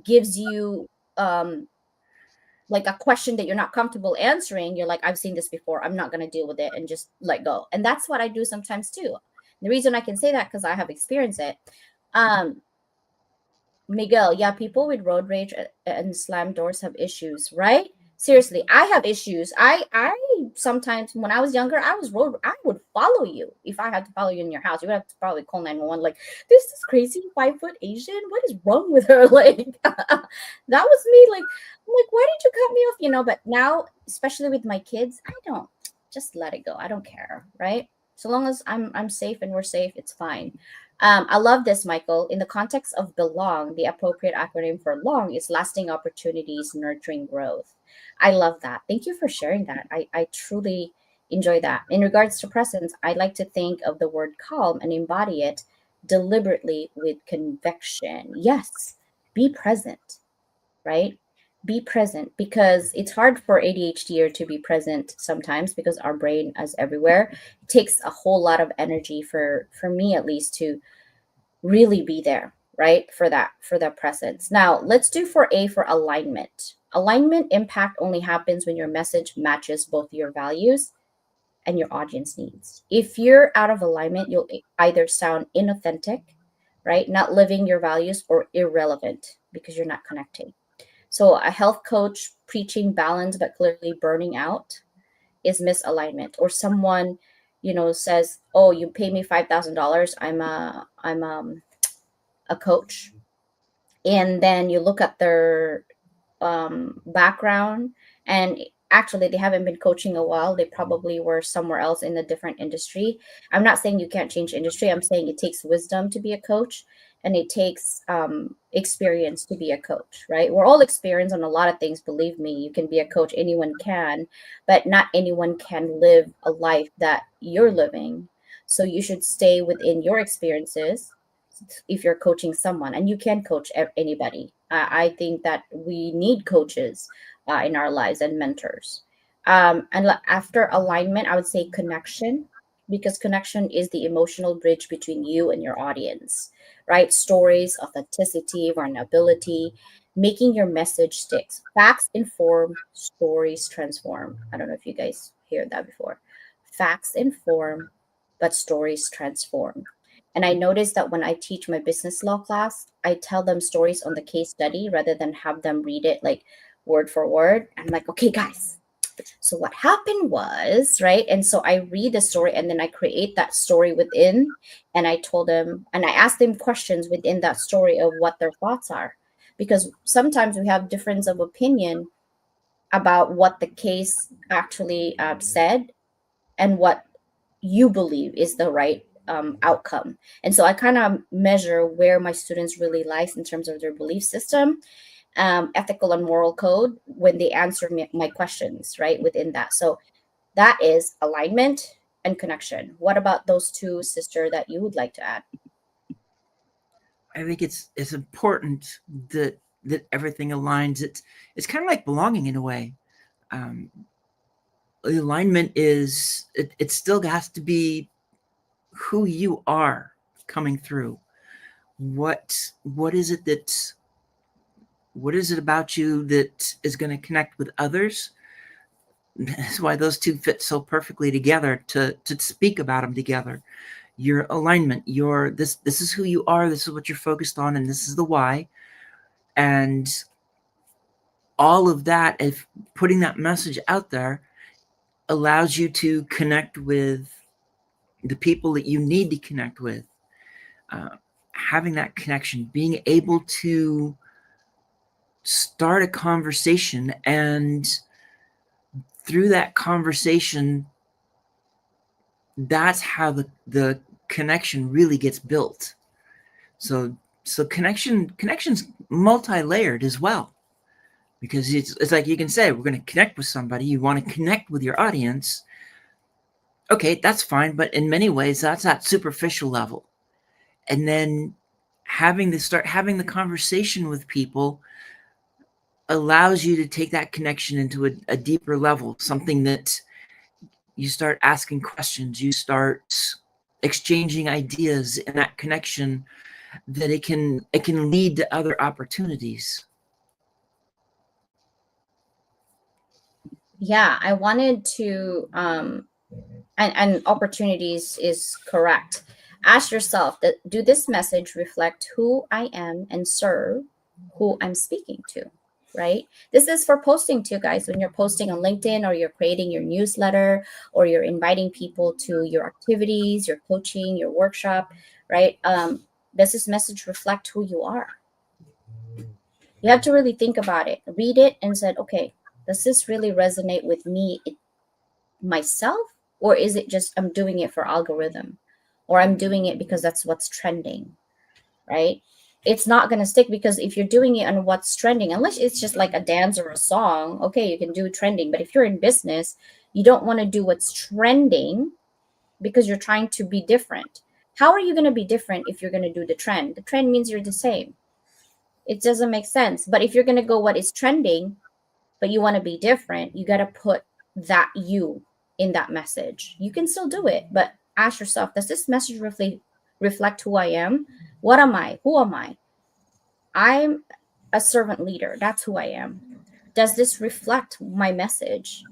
gives you like a question that you're not comfortable answering, you're like, I've seen this before, I'm not going to deal with it, and just let go. And that's what I do sometimes too. The reason I can say that, because I have experienced it. Miguel, yeah, people with road rage and slam doors have issues, right? Seriously, I have issues. I sometimes, when I was younger, I would follow you. If I had to follow you in your house, you would have to probably call 911. Like, this is crazy 5-foot Asian. What is wrong with her? Like, that was me. Like, I'm like, why did you cut me off? But now, especially with my kids, I don't, just let it go. I don't care, right? So long as I'm safe and we're safe, it's fine. I love this, Michael. In the context of belong, the appropriate acronym for long is lasting opportunities, nurturing growth. I love that. Thank you for sharing that. I truly enjoy that. In regards to presence, I like to think of the word calm and embody it deliberately with conviction. Yes, be present, right? Be present, because it's hard for ADHD to be present sometimes, because our brain is everywhere. It takes a whole lot of energy for me, at least, to really be there, right? For that presence. Now, let's do for A, for alignment. Alignment impact only happens when your message matches both your values and your audience needs. If you're out of alignment, you'll either sound inauthentic, right? Not living your values, or irrelevant because you're not connecting. So a health coach preaching balance but clearly burning out is misalignment. Or someone, says, "Oh, you pay me $5,000. I'm a coach," and then you look at their background, and actually they haven't been coaching a while. They probably were somewhere else in a different industry. I'm not saying you can't change industry. I'm saying it takes wisdom to be a coach, and it takes experience to be a coach, right? We're all experienced on a lot of things. Believe me, you can be a coach. Anyone can, but not anyone can live a life that you're living. So you should stay within your experiences if you're coaching someone, and you can coach anybody. I think that we need coaches in our lives, and mentors. After alignment, I would say connection, because connection is the emotional bridge between you and your audience, right? Stories, authenticity, vulnerability, making your message sticks. Facts inform, stories transform. I don't know if you guys heard that before. Facts inform, but stories transform. And I noticed that when I teach my business law class, I tell them stories on the case study rather than have them read it like word for word. I'm like, okay, guys, so what happened was, right? And so I read the story, and then I create that story within, and I told them, and I asked them questions within that story of what their thoughts are. Because sometimes we have difference of opinion about what the case actually said, and what you believe is the right outcome. And so I kind of measure where my students really lies in terms of their belief system, ethical and moral code, when they answer my questions, right, within that. So that is alignment and connection. What about those two, sister, that you would like to add?
I think it's important that everything aligns. It's kind of like belonging in a way. The alignment is it still has to be who you are coming through. What is it about you that is going to connect with others? That's why those two fit so perfectly together, to speak about them together. Your alignment, this is who you are, this is what you're focused on, and this is the why. And all of that, if putting that message out there, allows you to connect with the people that you need to connect with. Having that connection, being able to start a conversation, and through that conversation, that's how the connection really gets built. So connection's multi-layered as well, because it's like you can say, we're going to connect with somebody. You want to connect with your audience. Okay, that's fine. But in many ways, that's that superficial level. And then having the conversation with people allows you to take that connection into a deeper level, something that you start asking questions, you start exchanging ideas, and that connection, that it can lead to other opportunities.
Yeah, I wanted to and opportunities is correct. Ask yourself that, do this message reflect who I am and serve who I'm speaking to, right? This is for posting too, guys. When you're posting on LinkedIn, or you're creating your newsletter, or you're inviting people to your activities, your coaching, your workshop, right? Does this message reflect who you are? You have to really think about it. Read it and said, okay, does this really resonate with me, myself? Or is it just I'm doing it for algorithm, or I'm doing it because that's what's trending, right? It's not going to stick, because if you're doing it on what's trending, unless it's just like a dance or a song, okay, you can do trending. But if you're in business, you don't want to do what's trending, because you're trying to be different. How are you going to be different if you're going to do the trend? The trend means you're the same. It doesn't make sense. But if you're going to go what is trending, but you want to be different, you got to put that you in that message. You can still do it, but ask yourself, does this message reflect who I am? What am I? Who am I? I'm a servant leader. That's who I am. Does this reflect my message,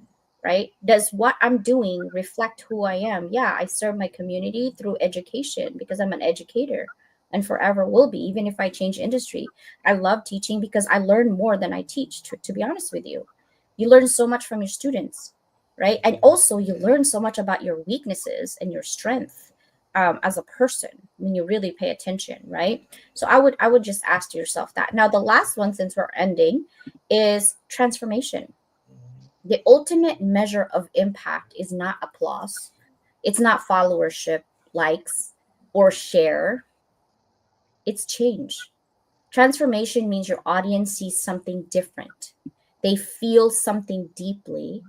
right? Does what I'm doing reflect who I am? Yeah, I serve my community through education, because I'm an educator and forever will be, even if I change industry. I love teaching because I learn more than I teach, to be honest with you. You learn so much from your students, right? And also you learn so much about your weaknesses and your strength as a person when you really pay attention, right? So I would just ask yourself that. Now, the last one, since we're ending, is transformation. The ultimate measure of impact is not applause. It's not followership, likes, or share. It's change. Transformation means your audience sees something different. They feel something deeply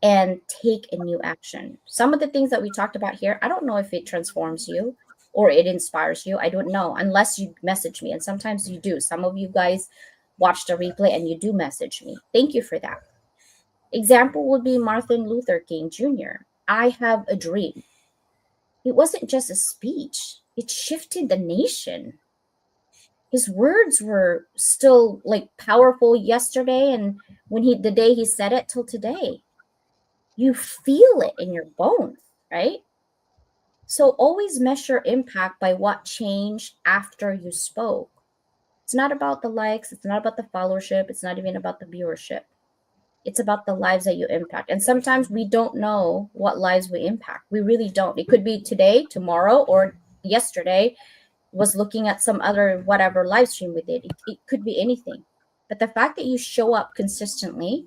and take a new action. Some of the things that we talked about here, I don't know if it transforms you or it inspires you. I don't know, unless you message me. And sometimes you do. Some of you guys watch the replay and you do message me. Thank you for that. Example would be Martin Luther King Jr. I have a dream. It wasn't just a speech. It shifted the nation. His words were still like powerful yesterday, and when the day he said it till today, you feel it in your bones, right? So always measure impact by what changed after you spoke. It's not about the likes, it's not about the followership, it's not even about the viewership. It's about the lives that you impact. And sometimes we don't know what lives we impact. We really don't. It could be today, tomorrow, or yesterday was looking at some other whatever live stream we did. It could be anything. But the fact that you show up consistently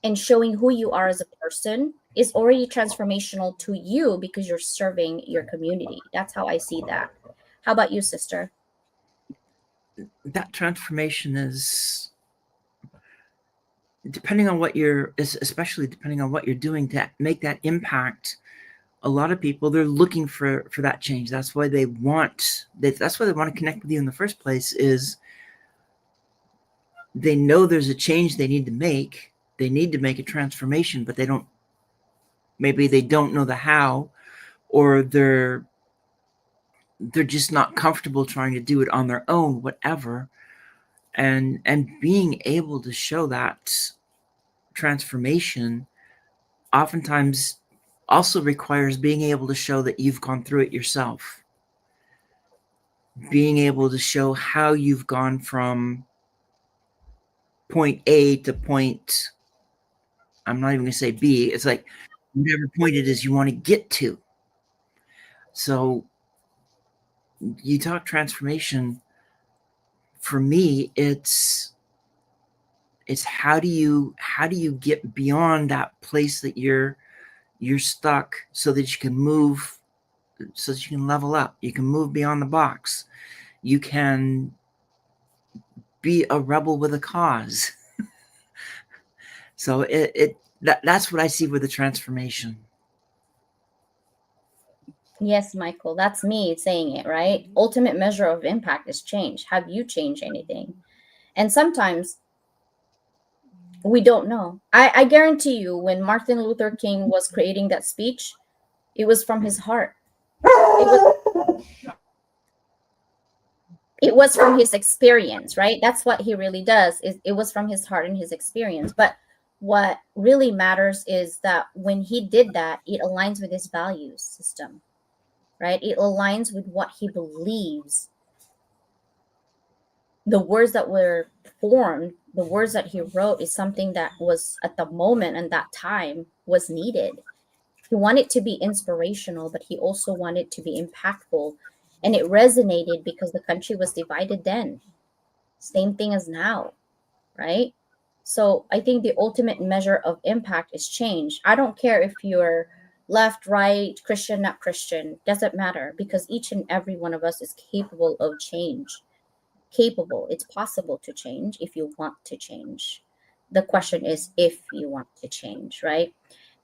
and showing who you are as a person is already transformational to you, because you're serving your community. That's how I see that. How about you, sister?
That transformation is, depending on what especially depending on what you're doing to make that impact, a lot of people, they're looking for that change. That's why they want to connect with you in the first place, is they know there's a change they need to make. They need to make a transformation, but maybe they don't know the how, or they're just not comfortable trying to do it on their own, whatever. And being able to show that transformation oftentimes also requires being able to show that you've gone through it yourself. Being able to show how you've gone from point A to point, I'm not even going to say B. It's like whatever point it is you want to get to. So you talk transformation. For me, it's how do you get beyond that place that you're stuck, so that you can move, so that you can level up. You can move beyond the box. You can be a rebel with a cause. So that's what I see with the transformation.
Yes, Michael, that's me saying it, right? Ultimate measure of impact is change. Have you changed anything? And sometimes we don't know. I guarantee you, when Martin Luther King was creating that speech, it was from his heart. It was from his experience, right? That's what he really does. It was from his heart and his experience. But what really matters is that when he did that, it aligns with his values system, right? It aligns with what he believes. The words that were formed, the words that he wrote, is something that was at the moment and that time was needed. He wanted to be inspirational, but he also wanted to be impactful. And it resonated because the country was divided then. Same thing as now, right? So I think the ultimate measure of impact is change. I don't care if you're left, right, Christian, not Christian, doesn't matter, because each and every one of us is capable of change. Capable. It's possible to change if you want to change. The question is if you want to change, right?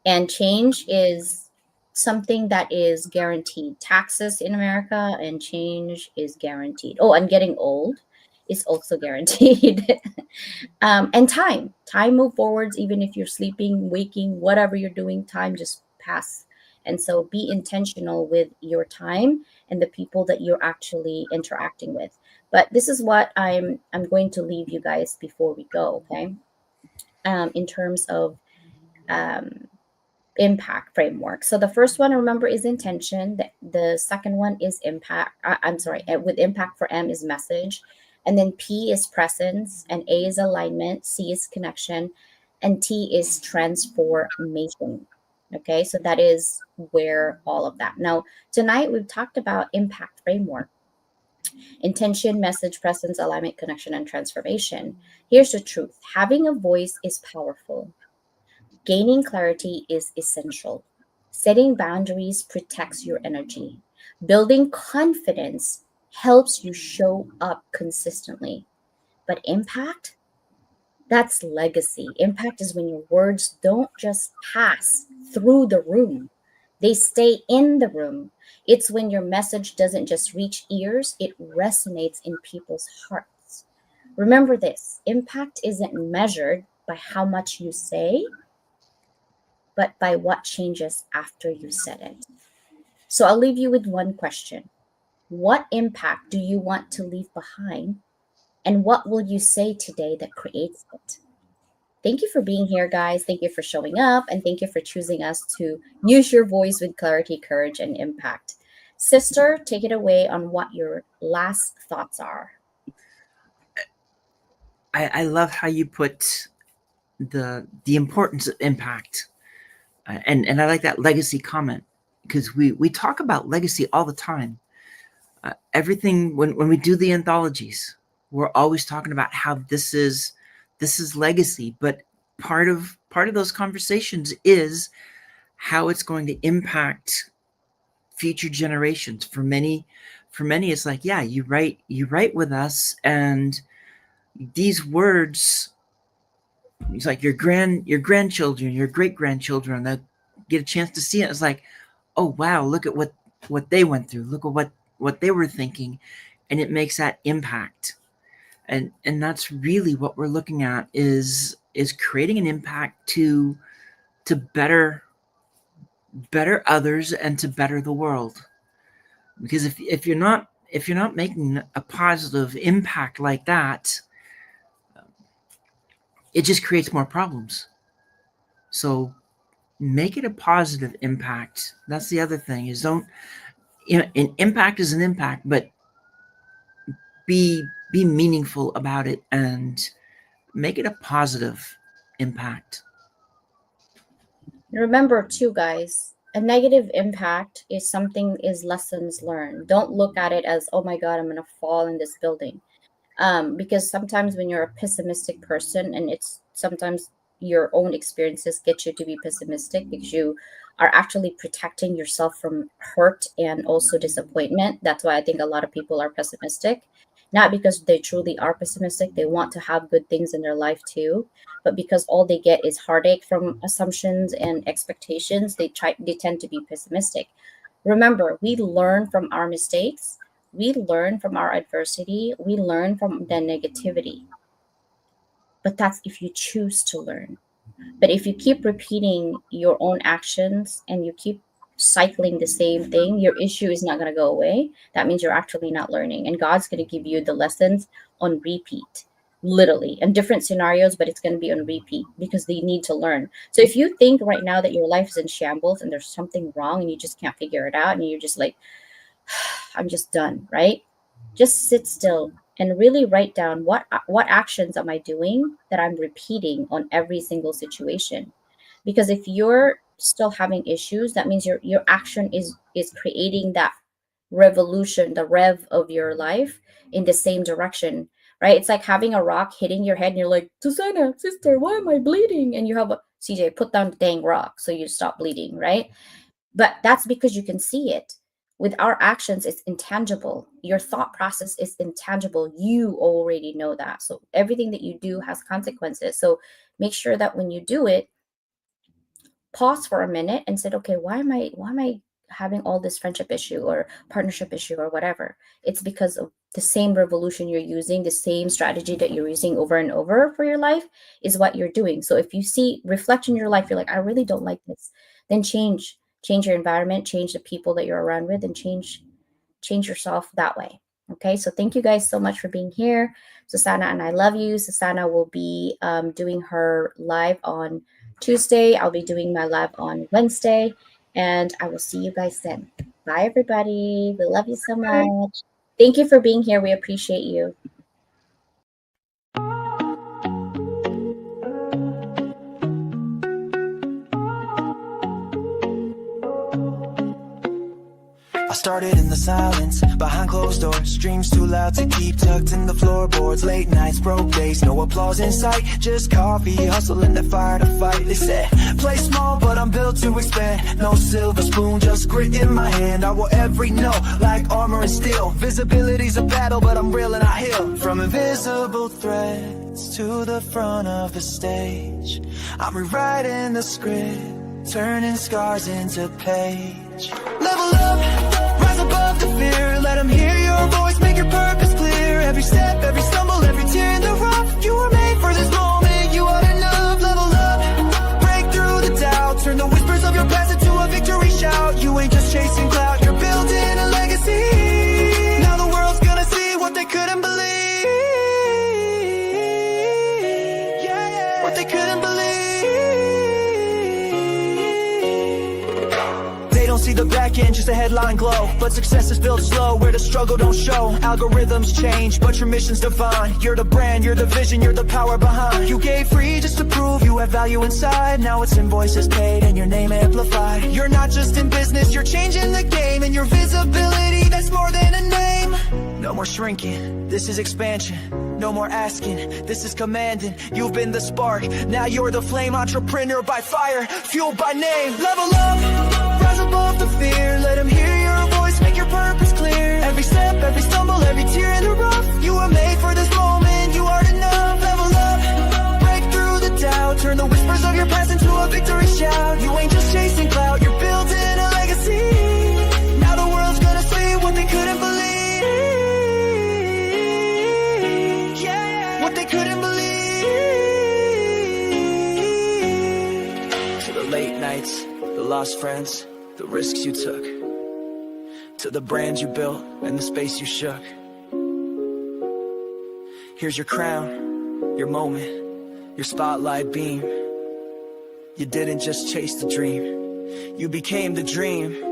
And change is something that is guaranteed. Taxes in America and change is guaranteed. Oh, and getting old is also guaranteed. And time move forwards, even if you're sleeping, waking, whatever you're doing, time just pass. And so be intentional with your time and the people that you're actually interacting with. But this is what I'm going to leave you guys before we go, okay? In terms of impact framework. So the first one, remember, is intention. The second one is impact. With impact for M is message. And then P is presence, and A is alignment, C is connection, and T is transformation. Okay, so that is where all of that. Now, tonight we've talked about impact framework. Intention, message, presence, alignment, connection, and transformation. Here's the truth. Having a voice is powerful. Gaining clarity is essential. Setting boundaries protects your energy. Building confidence helps you show up consistently. But impact, that's legacy. Impact is when your words don't just pass through the room, they stay in the room. It's when your message doesn't just reach ears, it resonates in people's hearts. Remember this, impact isn't measured by how much you say, but by what changes after you said it. So I'll leave you with one question. What impact do you want to leave behind? And what will you say today that creates it? Thank you for being here, guys. Thank you for showing up. And thank you for choosing us to use your voice with clarity, courage, and impact. Sister, take it away on what your last thoughts are.
I love how you put the importance of impact. And I like that legacy comment, because we talk about legacy all the time. Everything, when we do the anthologies, we're always talking about how this is legacy, but part of those conversations is how it's going to impact future generations. For many, it's like, yeah, you write with us, and these words, it's like your grandchildren, your great grandchildren, that get a chance to see it. It's like, oh wow, look at what they went through, look at what they were thinking, and it makes that impact. And that's really what we're looking at is creating an impact to better others and to better the world. Because if you're not making a positive impact like that, it just creates more problems. So make it a positive impact. That's the other thing, is don't, an impact is an impact, but be meaningful about it and make it a positive impact.
Remember too, guys, a negative impact is lessons learned. Don't look at it as, oh my God, I'm going to fall in this building. Because sometimes when you're a pessimistic person, and it's sometimes your own experiences get you to be pessimistic because you are actually protecting yourself from hurt and also disappointment. That's why I think a lot of people are pessimistic. Not because they truly are pessimistic, they want to have good things in their life too, but because all they get is heartache from assumptions and expectations, they tend to be pessimistic. Remember, we learn from our mistakes, we learn from our adversity, we learn from the negativity. But that's if you choose to learn. But if you keep repeating your own actions and you keep cycling the same thing, your issue is not going to go away. That means you're actually not learning, and God's going to give you the lessons on repeat, literally, in different scenarios, but it's going to be on repeat because they need to learn. So if you think right now that your life is in shambles and there's something wrong and you just can't figure it out and you're just like, I'm just done, right? Just sit still and really write down what actions am I doing that I'm repeating on every single situation. Because if you're still having issues, that means your action is creating that revolution, the rev of your life in the same direction, right? It's like having a rock hitting your head and you're like, Susanna, sister, why am I bleeding? And you have a CJ, put down the dang rock so you stop bleeding, right? But that's because you can see it. With our actions, it's intangible. Your thought process is intangible. You already know that. So everything that you do has consequences. So make sure that when you do it, pause for a minute and said, okay, why am I having all this friendship issue or partnership issue or whatever? It's because of the same revolution you're using, the same strategy that you're using over and over for your life is what you're doing. So if you see reflect in your life, you're like, I really don't like this, then change your environment, change the people that you're around with, and change yourself that way. Okay, so thank you guys so much for being here. Susanna and I love you. Susanna will be doing her live on Tuesday. I'll be doing my live on Wednesday, and I will see you guys then. Bye, everybody. We love you so much. Thank you for being here. We appreciate you.
I started in the silence, behind closed doors. Dreams too loud to keep tucked in the floorboards. Late nights, broke days, no applause in sight. Just coffee, hustling the fire to fight. They said, play small, but I'm built to expand. No silver spoon, just grit in my hand. I will every note like armor and steel. Visibility's a battle, but I'm real and I heal. From invisible threads to the front of the stage, I'm rewriting the script, turning scars into page. Level up, rise above the fear. Let them hear your voice, make your purpose clear. Every step, every stumble, every tear in the rough. You were made for this moment, you are enough. Level up, break through the doubt. Turn the whispers of your past into a victory shout. You ain't just chasing clout, you're building a legacy. Now the world's gonna see what they couldn't believe. Yeah, yeah. What they couldn't believe. See the back end, just a headline glow. But success is built slow, where the struggle don't show. Algorithms change, but your mission's divine. You're the brand, you're the vision, you're the power behind. You gave free just to prove you have value inside. Now it's invoices paid and your name amplified. You're not just in business, you're changing the game. And your visibility, that's more than a name. No more shrinking, this is expansion. No more asking, this is commanding. You've been the spark, now you're the flame. Entrepreneur by fire, fueled by name. Level up, rise above the fear. Let them hear your voice, make your purpose clear. Every step, every stumble, every tear in the rough. You were made for this moment, you are enough. Level up, break through the doubt. Turn the whispers of your past into a victory shout. You ain't just chasing clout, you're building a legacy. nights, the lost friends, the risks you took, to the brand you built and the space you shook. Here's your crown, your moment, your spotlight beam. You didn't just chase the dream, you became the dream.